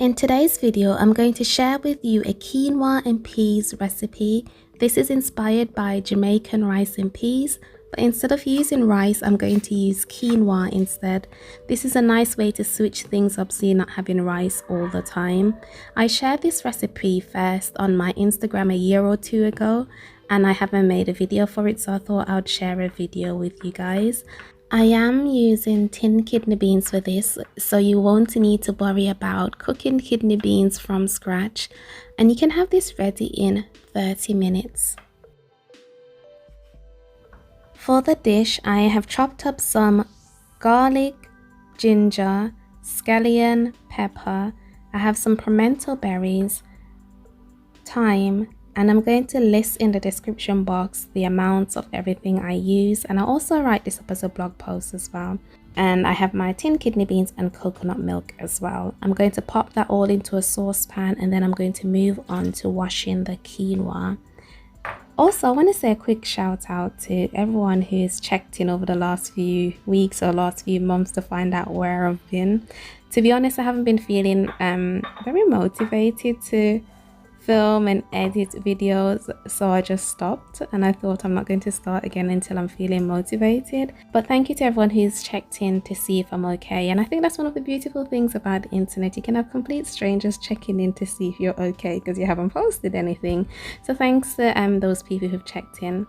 In today's video, I'm going to share with you a quinoa and peas recipe. This is inspired by Jamaican rice and peas, but instead of using rice, I'm going to use quinoa instead. This is a nice way to switch things up so you're not having rice all the time. I shared this recipe first on my Instagram a year or two ago, and I haven't made a video for it, so I thought I'd share a video with you guys. I am using tin kidney beans for this, so you won't need to worry about cooking kidney beans from scratch, and you can have this ready in 30 minutes. For the dish, I have chopped up some garlic, ginger, scallion, pepper. I have some pimento berries, thyme, and I'm going to list in the description box the amounts of everything I use, and I'll also write this up as a blog post as well. And I have my tin kidney beans and coconut milk as well. I'm going to pop that all into a saucepan, and then I'm going to move on to washing the quinoa. Also, I want to say a quick shout out to everyone who's checked in over the last few weeks or last few months to find out where I've been. To be honest, I haven't been feeling very motivated to film and edit videos, so I just stopped, and I thought I'm not going to start again until I'm feeling motivated. But thank you to everyone who's checked in to see if I'm okay, and I think that's one of the beautiful things about the internet. You can have complete strangers checking in to see if you're okay because you haven't posted anything. So thanks to those people who've checked in.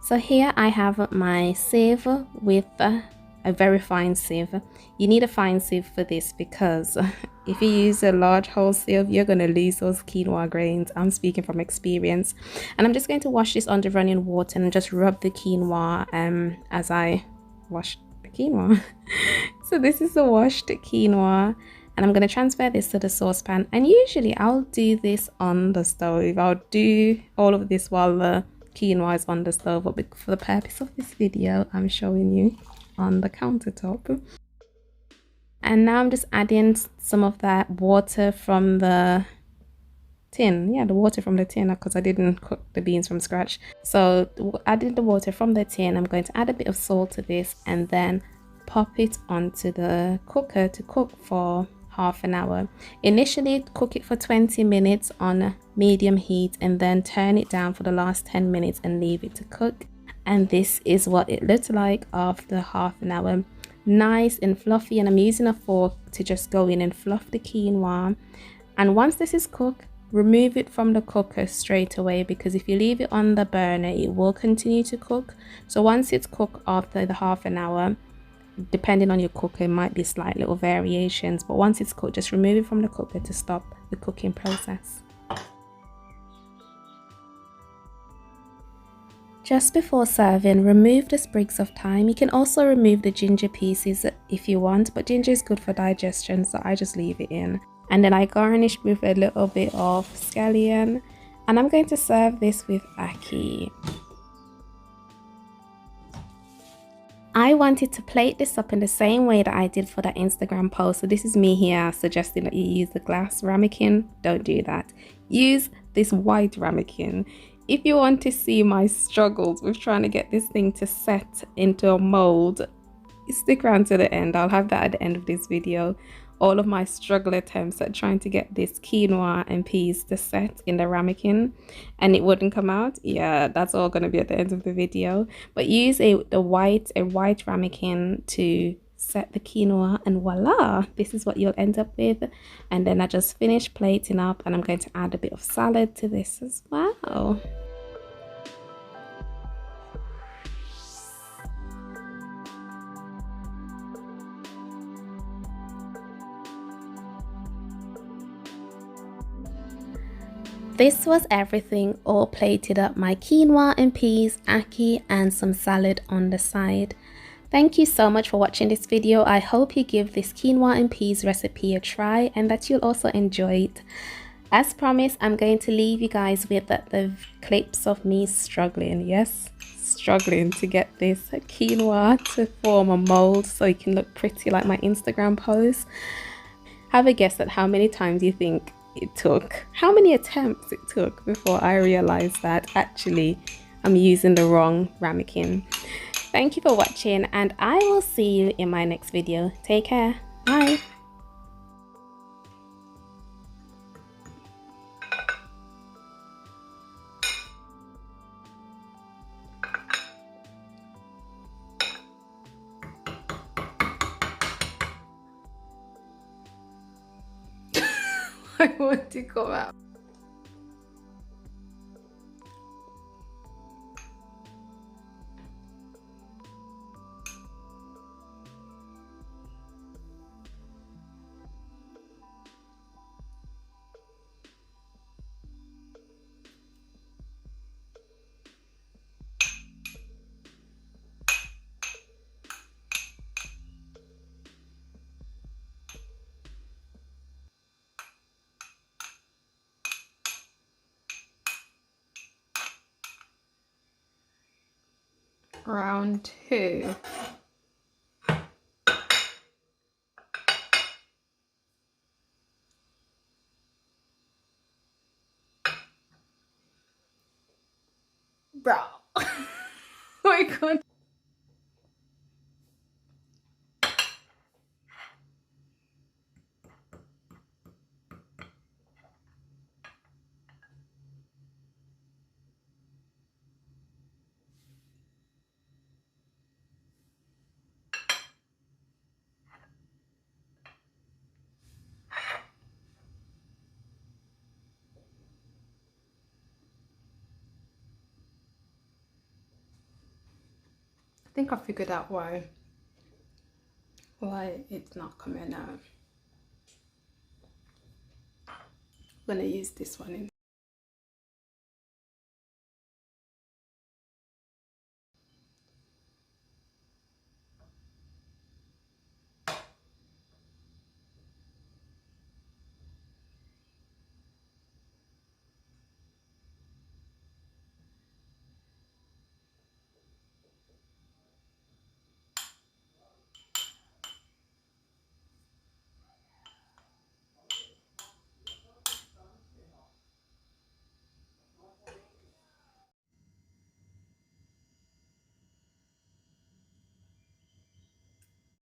So here I have my sieve with a very fine sieve. You need a fine sieve for this because if you use a large whole sieve, you're going to lose those quinoa grains. I'm speaking from experience. And I'm just going to wash this under running water and just rub the quinoa as I wash the quinoa. So this is the washed quinoa, and I'm going to transfer this to the saucepan. And usually I'll do this on the stove. I'll do all of this while the quinoa is on the stove, but for the purpose of this video, I'm showing you on the countertop. And now I'm just adding some of that water from the tin. Yeah, the water from the tin, because I didn't cook the beans from scratch. So adding the water from the tin, I'm going to add a bit of salt to this and then pop it onto the cooker to cook for half an hour. Initially cook it for 20 minutes on medium heat, and then turn it down for the last 10 minutes and leave it to cook. And this is what it looked like after half an hour. Nice and fluffy, and I'm using a fork to just go in and fluff the quinoa. And once this is cooked, remove it from the cooker straight away, because if you leave it on the burner, it will continue to cook. So once it's cooked after the half an hour, depending on your cooker, it might be slight little variations, but once it's cooked, just remove it from the cooker to stop the cooking process. Just before serving, remove the sprigs of thyme. You can also remove the ginger pieces if you want, but ginger is good for digestion, so I just leave it in. And then I garnish with a little bit of scallion, and I'm going to serve this with ackee. I wanted to plate this up in the same way that I did for that Instagram post. So this is me here suggesting that you use the glass ramekin. Don't do that. Use this white ramekin. If you want to see my struggles with trying to get this thing to set into a mold, stick around to the end. I'll have that at the end of this video. All of my struggle attempts at trying to get this quinoa and peas to set in the ramekin, and it wouldn't come out. Yeah, that's all going to be at the end of the video. But use a white ramekin to set the quinoa, and voila, this is what you'll end up with. And then I just finished plating up, and I'm going to add a bit of salad to this as well. This was everything all plated up: my quinoa and peas, ackee, and some salad on the side. Thank you so much for watching this video. I hope you give this quinoa and peas recipe a try and that you'll also enjoy it. As promised, I'm going to leave you guys with the clips of me struggling. Yes, struggling to get this quinoa to form a mold so it can look pretty like my Instagram post. Have a guess at how many times you think it took, how many attempts it took before I realized that actually I'm using the wrong ramekin. Thank you for watching, and I will see you in my next video. Take care. Bye. I want to go out. Round 2. Bro. I can't. I think I figured out why it's not coming out. I'm gonna use this one in.